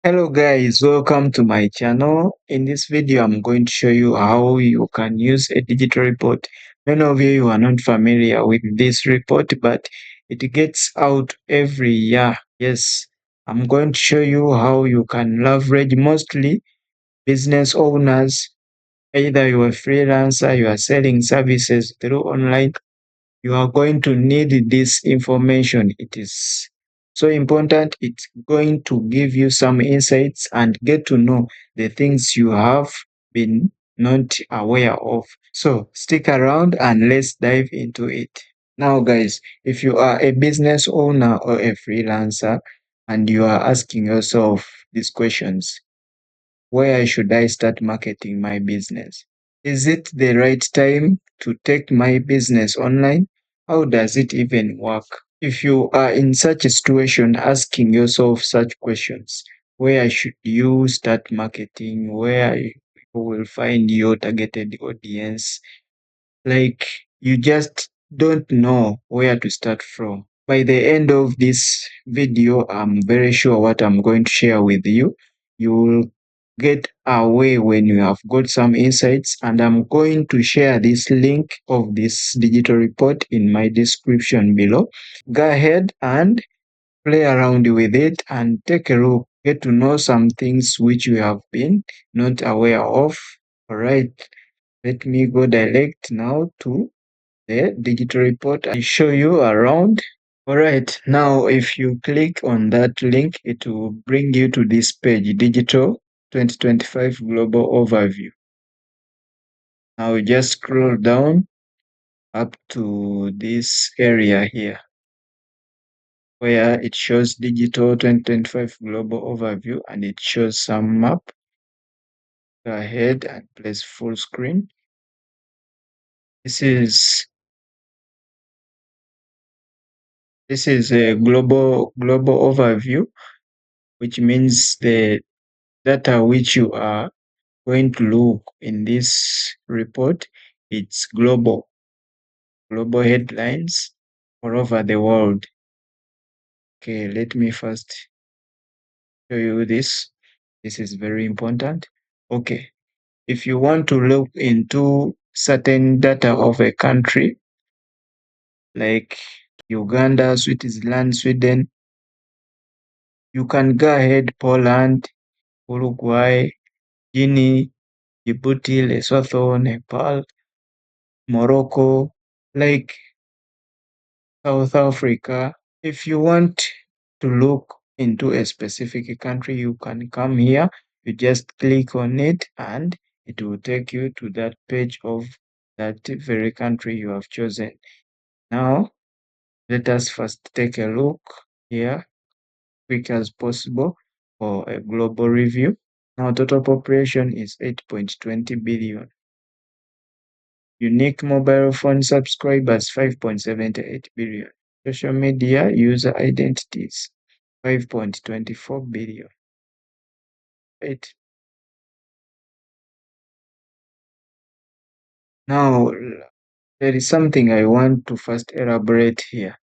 Hello guys, welcome to my channel. In this video, I'm going to show you how you can use a digital report. Many of you are not familiar with this report, but it gets out every year. Yes, I'm going to show you how you can leverage mostly business owners. Either you are a freelancer, you are selling services through online, you are going to need this information. It is so important. It's going to give you some insights and get to know the things you have been not aware of. So stick around and let's dive into it. Now, guys, if you are a business owner or a freelancer and you are asking yourself these questions, where should I start marketing my business? Is it the right time to take my business online? How does it even work? If you are in such a situation asking yourself such questions, where should you start marketing? Where you will find your targeted audience? Like you just don't know where to start from. By the end of this video, I'm very sure what I'm going to share with you, you will get away when you have got some insights, and I'm going to share this link of this digital report in my description below. Go ahead and play around with it and take a look, get to know some things which you have been not aware of. All right, let me go direct now to the digital report and show you around. All right, now if you click on that link, it will bring you to this page, Digital 2025 Global Overview. Now just scroll down up to this area here where it shows Digital 2025 Global Overview and it shows some map. Go ahead and place full screen. This is a global overview, which means the data which you are going to look in this report, it's global headlines all over the world. Okay, let me first show you this. This is very important. Okay, if you want to look into certain data of a country like Uganda, Switzerland, Sweden, you can go ahead, Poland, Uruguay, Guinea, Djibouti, Lesotho, Nepal, Morocco, like South Africa. If you want to look into a specific country, you can come here. You just click on it and it will take you to that page of that very country you have chosen. Now, let us first take a look here, quick as possible, for a global review. Now, total population is 8.20 billion. Unique mobile phone subscribers 5.78 billion. Social media user identities 5.24 billion. Right. Now, there is something I want to first elaborate here.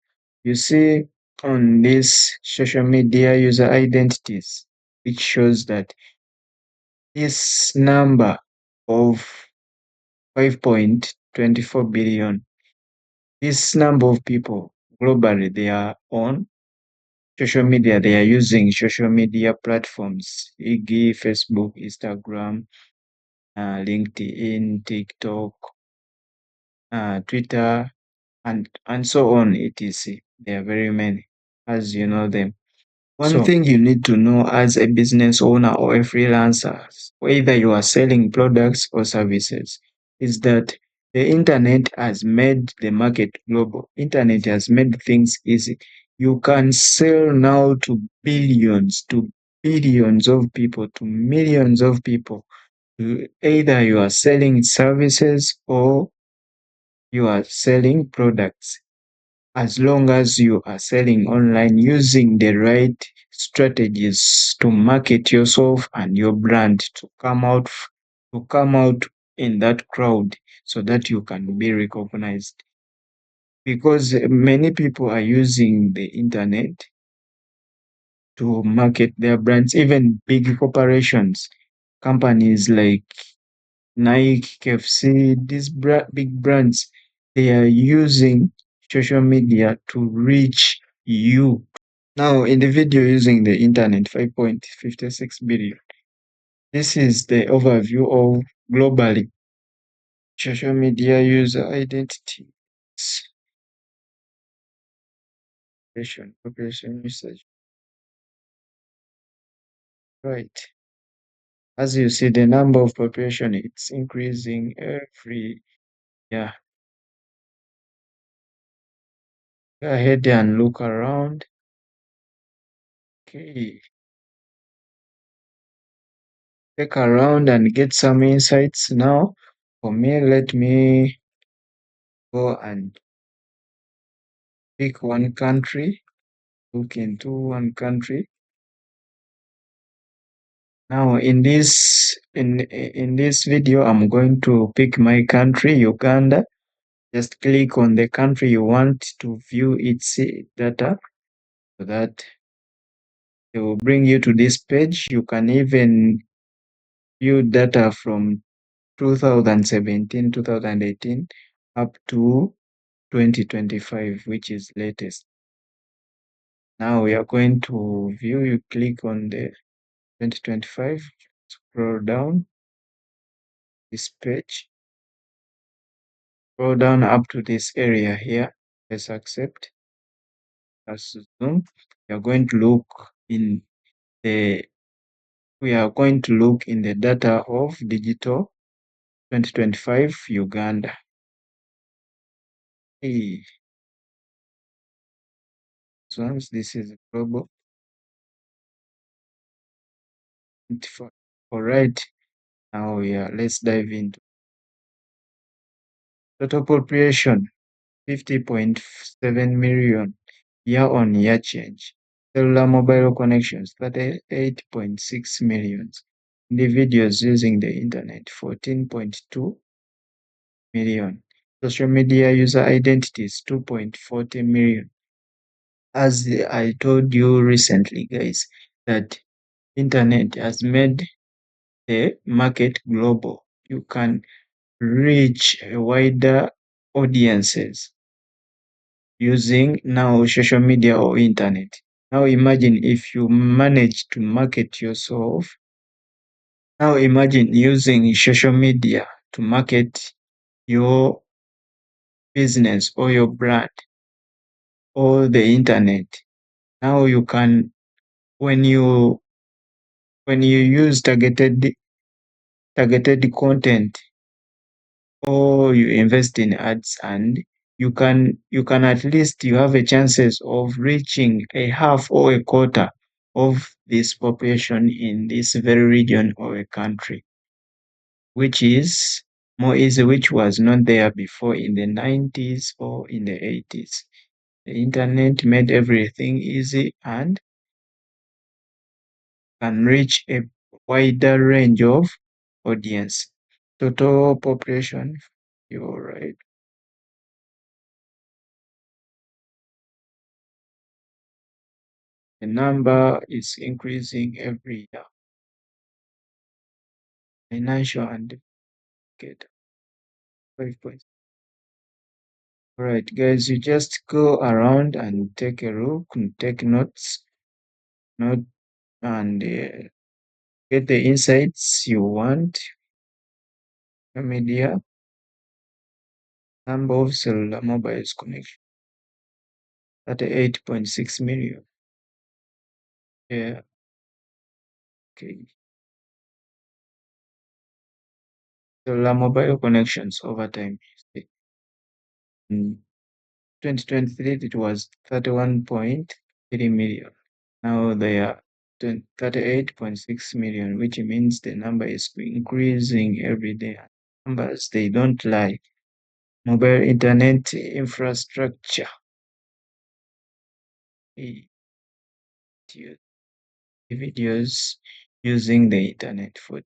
You see on this social media user identities, it shows that this number of 5.24 billion, this number of people globally, they are on social media, they are using social media platforms, e.g., Facebook, Instagram, LinkedIn, TikTok, Twitter, and so on, etc. There are very many, as you know them. One thing you need to know as a business owner or a freelancer, whether you are selling products or services, is that the internet has made the market global. Internet has made things easy. You can sell now to billions of people, to millions of people. Either you are selling services or you are selling products. As long as you are selling online using the right strategies to market yourself and your brand to come out in that crowd so that you can be recognized, because many people are using the internet to market their brands. Even big corporations, companies like Nike, KFC, these big brands, they are using social media to reach you. Now, in the video using the internet, 5.56 billion. This is the overview of globally social media user identity. Population usage. Right. As you see, the number of population, it's increasing every year. Go ahead and look around. Okay. Check around and get some insights now. For me, let me go and pick one country, look into one country. Now in this video, I'm going to pick my country, Uganda. Just click on the country you want to view its data so that it will bring you to this page. You can even view data from 2017, 2018 up to 2025, which is latest. Now we are going to view. You click on the 2025, scroll down this page, scroll down up to this area here. Let's accept. As zoom. We are going to look in the data of digital 2025 Uganda. Hey, once this is global 25. All right, now let's dive into total population 50.7 million year-on-year change. Cellular mobile connections 38.6 million. Individuals using the internet 14.2 million. Social media user identities 2.40 million. As I told you recently, guys, that internet has made the market global. You can reach a wider audiences using now social media or internet. Now imagine if you manage to market yourself. Now imagine using social media to market your business or your brand or the internet. Now you can, when you use targeted content, or you invest in ads, and you can at least you have a chances of reaching a half or a quarter of this population in this very region or a country, which is more easy, which was not there before in the 90s or in the 80s. The internet made everything easy and can reach a wider range of audience. Total population, you're right. The number is increasing every year. Financial and get 5 points. All right, guys, you just go around and take a look and take note, and get the insights you want. Media, number of cellular mobiles connection, 38.6 million. Yeah, okay. Cellular mobile connections over time. In 2023, it was 31.3 million. Now they are 38.6 million, which means the number is increasing every day. Numbers, they don't lie. Mobile internet infrastructure. Videos using the internet for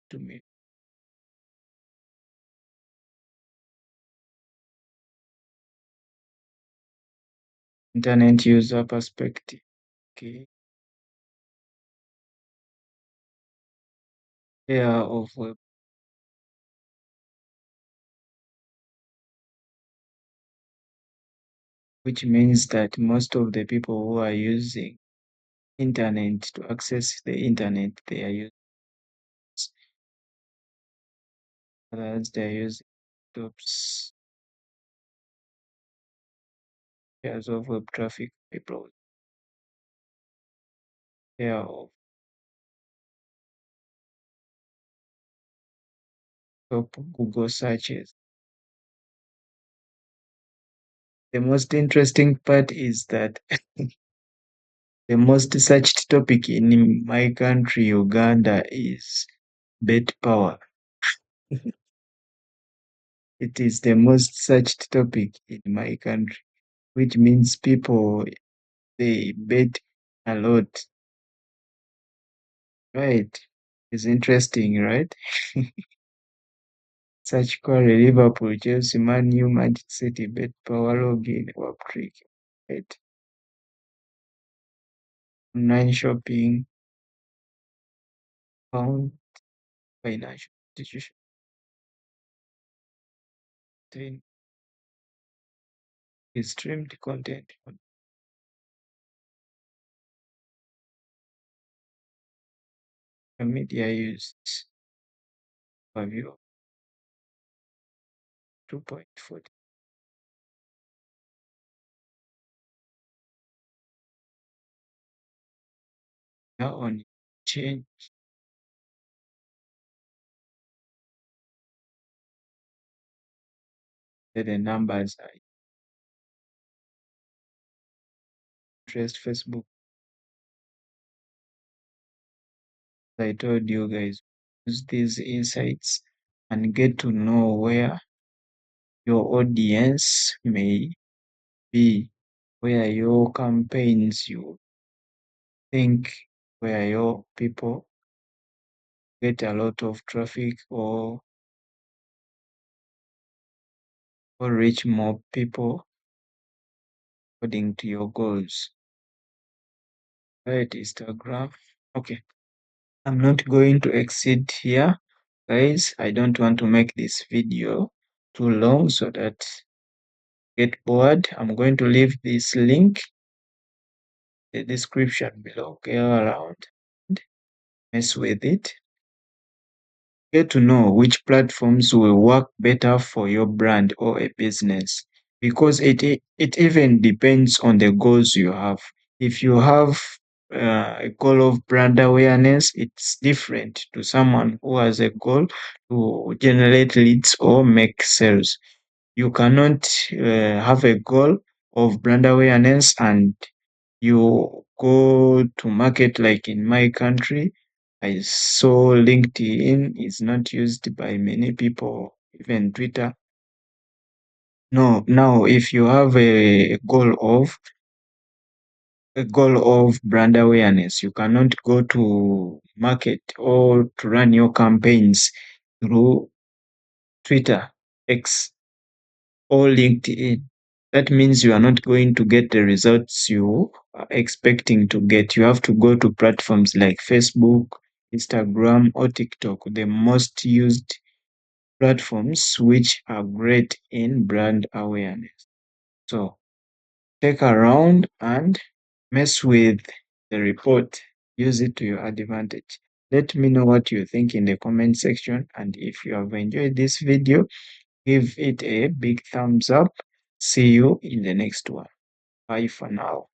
2 million. Internet user perspective. Okay. share of web, which means that most of the people who are using internet to access the internet, they are using others, they are using laptops, shares of web traffic, people share of top Google searches. The most interesting part is that the most searched topic in my country, Uganda, is bet power. It is the most searched topic in my country, which means people they bet a lot. Right? It's interesting, right? Search query Liverpool, Chelsea, Man U, Manchester City, bet power login, work trick. Right? Online shopping, found financial institution, then streamed content on the media used overview 2.40. Now on change the numbers are interest Facebook. I told you guys, use these insights and get to know where your audience may be, where your campaigns you think, where your people get a lot of traffic or reach more people according to your goals. Right, Instagram. Okay, I'm not going to exceed here, guys. I don't want to make this video too long so that get bored. I'm going to leave this link in the description below. Go around, mess with it. Get to know which platforms will work better for your brand or a business because it even depends on the goals you have. If you have a goal of brand awareness, it's different to someone who has a goal to generate leads or make sales. You cannot have a goal of brand awareness and you go to market like in my country. I saw LinkedIn is not used by many people, even Twitter. No, now if you have a goal of brand awareness, you cannot go to market or to run your campaigns through Twitter, X, or LinkedIn. That means you are not going to get the results you are expecting to get. You have to go to platforms like Facebook, Instagram, or TikTok, the most used platforms which are great in brand awareness. So take around and mess with the report. Use it to your advantage. Let me know what you think in the comment section. And if you have enjoyed this video, give it a big thumbs up. See you in the next one. Bye for now.